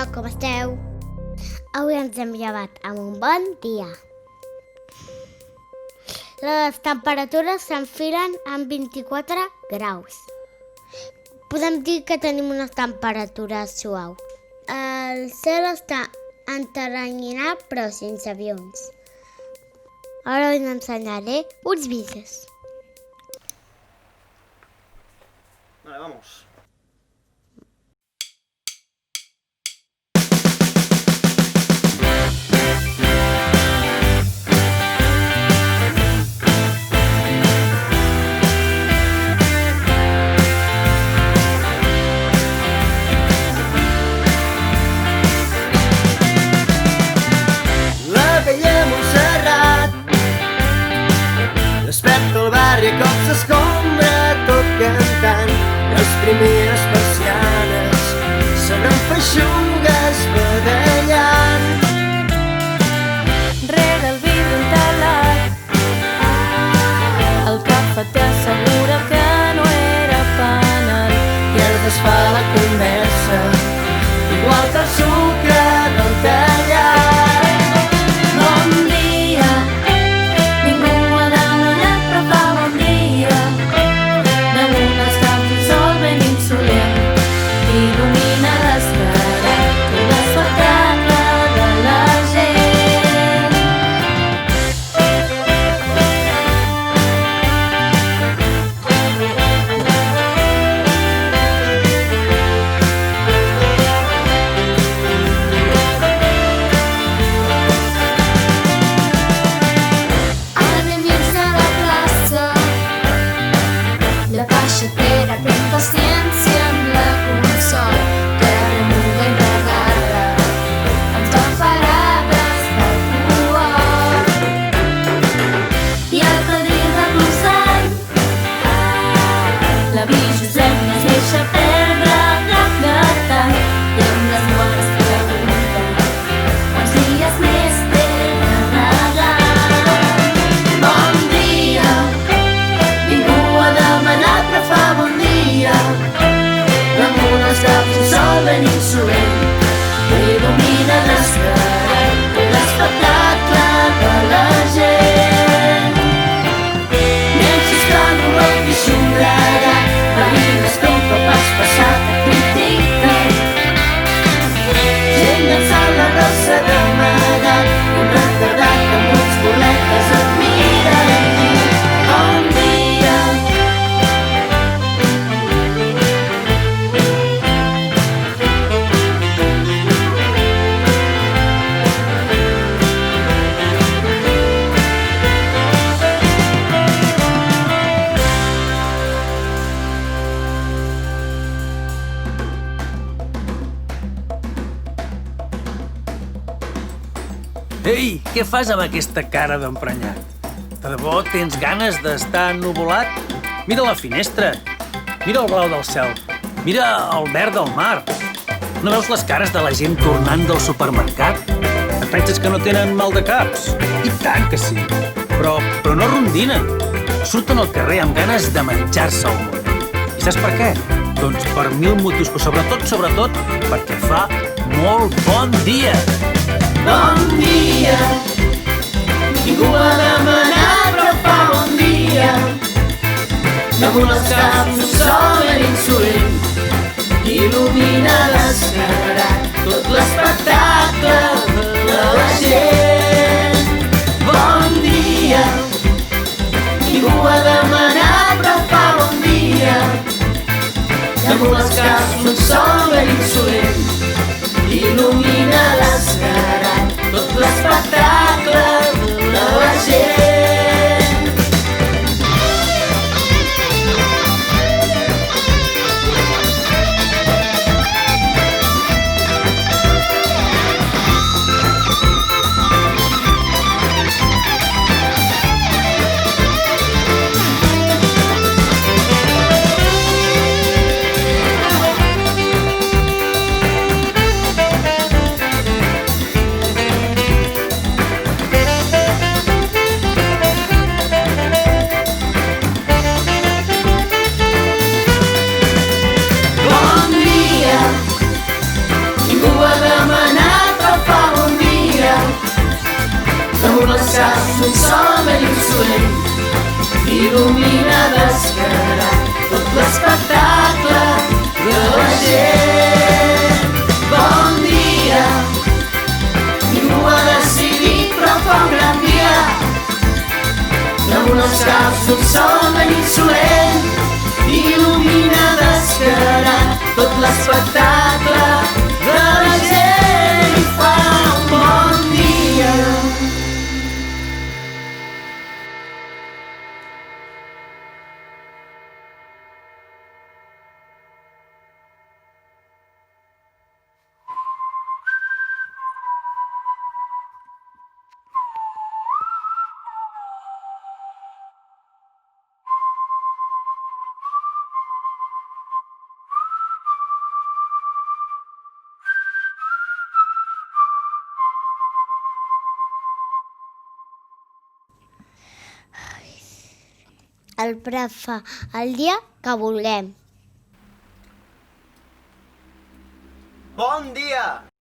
Hola, com esteu? Avui ens hem llevat amb un bon dia. Les temperatures s'enfilen amb 24 graus. Podem dir que tenim una temperatura suau. El cel està enteranyinat però sense avions. Ara us ensenyaré uns vídeos. Vale, vamos. La vella Montserrat desperta el barri a cops d'escombra, tot cantant. Les primeres persianes s'han feixugues badallant. Rere el vidre entelat, el cafeter assegura que no era penal I es desfà la conversa, igual que el sucre del tallat. Bon dia, ningú ha demanat però fa bon dia. Damunt els camps un sol ben insolent il·lumina l'escarat, tot l'espectacle de la gent. Enmig de la plaça, la peixatera pren paciència amb la consol que remuga i regala amb temperades d'alcohol. I el padrí recolzant, l'avi Josep no es deixa perdre cap detall i amb les bones pregunten quants dies més té de regal. Bon dia, ningú ha demanat però fa bon dia. Damunt els caps un sol ben insolent il·lumina l'escarat, l'espectacle de la gent. Nens xisclant-ho i somregat, veïnes que un cop has passat a criticar. Gent llançant la rossa d'amagat, un retardat amb uns boletes et mira i diu bon dia. Ei, què fas amb aquesta cara d'emprenyat? De debò tens ganes d'estar ennuvolat? Mira la finestra, mira el blau del cel, mira el verd del mar. No veus les cares de la gent tornant del supermercat? Et penses que no tenen mal de caps? I tant que sí, però no rondinen. Surten al carrer amb ganes de menjar-se el món. I saps per què? Doncs per mil motius, però sobretot, perquè fa molt bon dia. Bon dia, ningú ha demanat però fa bon dia. Damunt els caps un sol ben insolent il·lumina l'escarat, tot l'espectacle de la gent. Bon dia, ningú ha demanat però fa bon dia. Damunt els caps un sol ben insolent il·lumina l'escarat, tot l'espectacle de la gent. damunt les caps un sol ben insolent il·lumina descarat tot l'espectacle de la gent. Bon dia, ningú ha decidit però fa un gran dia. Damunt els caps un sol ben insolent il·lumina descarat tot l'espectacle de la gent i fa un bon dia. El Prat fa el dia que vulguem. Bon dia!